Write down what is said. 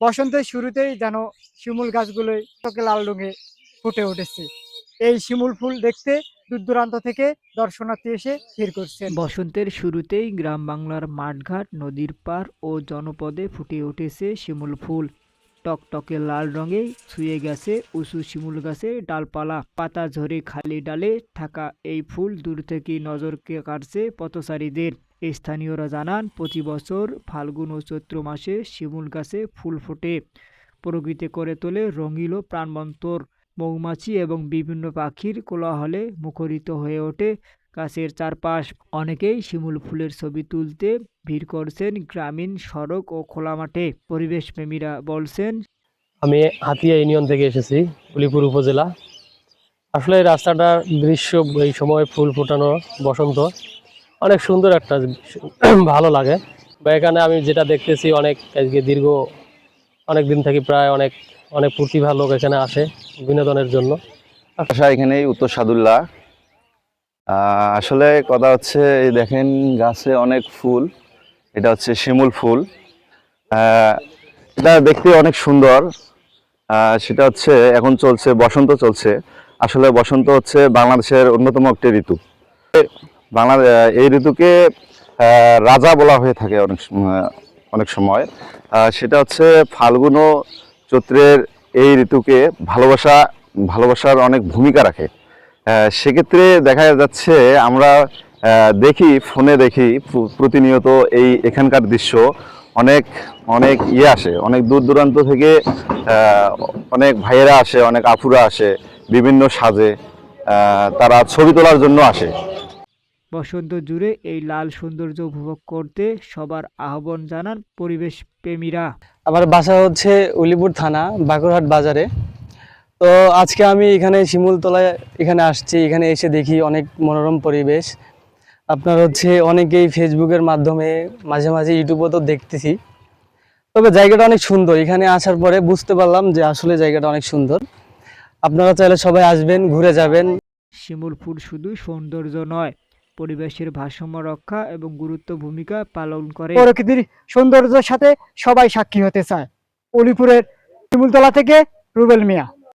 বসন্তের শুরুতেই যেন শিমুল গাছগুলো টকে লাল রঙে ফুটে উঠেছে। এই শিমুল ফুল দেখতে দূর দূরান্ত থেকে দর্শনার্থী এসে ভিড় করছেন। বসন্তের শুরুতেই গ্রাম বাংলার মাঠঘাট, নদীর পাড় ও জনপদে ফুটে উঠেছে শিমুল ফুল। টকটকে লাল রঙে ছুঁয়ে গেছে উঁচু শিমুল গাছের ডালপালা। পাতা ঝরে খালি ডালে থাকা এই ফুল দূর থেকেই নজর কাড়ছে পথচারীদের। স্থানীয়রা জানান, প্রতি বছর ফাল্গুন ও চৈত্র মাসে শিমুল গাছে ফুল ফোটে, প্রকৃতি করে তোলে রঙিন ও প্রাণবন্তর। মৌমাছি এবং বিভিন্ন পাখির কোলাহলে মুখরিত হয়ে ওঠে গাছের চারপাশ। অনেকেই শিমুল ফুলের ছবি তুলতে ভিড় করছেন গ্রামীণ সড়ক ও খোলা মাঠে। পরিবেশ প্রেমীরা বলছেন, আমি হাতিয়া ইউনিয়ন থেকে এসেছি, উলিপুর উপজেলা। আসলে এই রাস্তাটার দৃশ্য এই সময় ফুল ফোটানো বসন্ত অনেক সুন্দর একটা ভালো লাগে। বা এখানে আমি যেটা দেখতেছি অনেক আজকে দীর্ঘ অনেক দিন থেকে প্রায় অনেক অনেক প্রতিভা লোক এখানে আসে বিনোদনের জন্য। বাসা এখানেই উত্তর সাদুল্লাহ। আসলে কথা হচ্ছে, এই দেখেন গাছে অনেক ফুল, এটা হচ্ছে শিমুল ফুল। এটা দেখতে অনেক সুন্দর। সেটা হচ্ছে এখন চলছে, বসন্ত চলছে। আসলে বসন্ত হচ্ছে বাংলাদেশের অন্যতম একটি ঋতু। এই ঋতুকে রাজা বলা হয়ে থাকে অনেক সময়। সেটা হচ্ছে ফাল্গুন ও চৈত্রের এই ঋতুকে ভালোবাসার অনেক ভূমিকা রাখে। সেক্ষেত্রে দেখা যাচ্ছে আমরা ফোনে দেখি প্রতিনিয়ত এখানকার দৃশ্য। অনেক অনেক আসে, অনেক দূর দূরান্ত থেকে অনেক ভাইয়েরা আসে, অনেক আপুরা আসে বিভিন্ন সাজে, তারা ছবি তোলার জন্য আসে। বসন্ত জুড়ে এই লাল সৌন্দর্য উপভোগ করতে সবার আহ্বান জানান পরিবেশ প্রেমীরা। আমার বাসা হচ্ছে উলিপুর থানা, বাকুরহাট বাজারে। তো আজকে আমি এখানে শিমুলতলায় এখানে আসছি। এখানে এসে দেখি অনেক মনোরম পরিবেশ। আপনার হচ্ছে অনেকেই ফেসবুকের মাধ্যমে, মাঝে মাঝে ইউটিউবেও তো দেখতেছি। তবে জায়গাটা অনেক সুন্দর। এখানে আসার পরে বুঝতে পারলাম যে আসলে জায়গাটা অনেক সুন্দর। আপনারা চাইলে সবাই আসবেন, ঘুরে যাবেন। শিমুল ফুল শুধু সৌন্দর্য নয়, পরিবেশের ভারসাম্য রক্ষা এবং গুরুত্ব ভূমিকা পালন করে। প্রকৃতির সৌন্দর্যের সাথে সবাই সাক্ষী হতে চায়। উলিপুরের শিমুলতলা থেকে রুবেল মিয়া।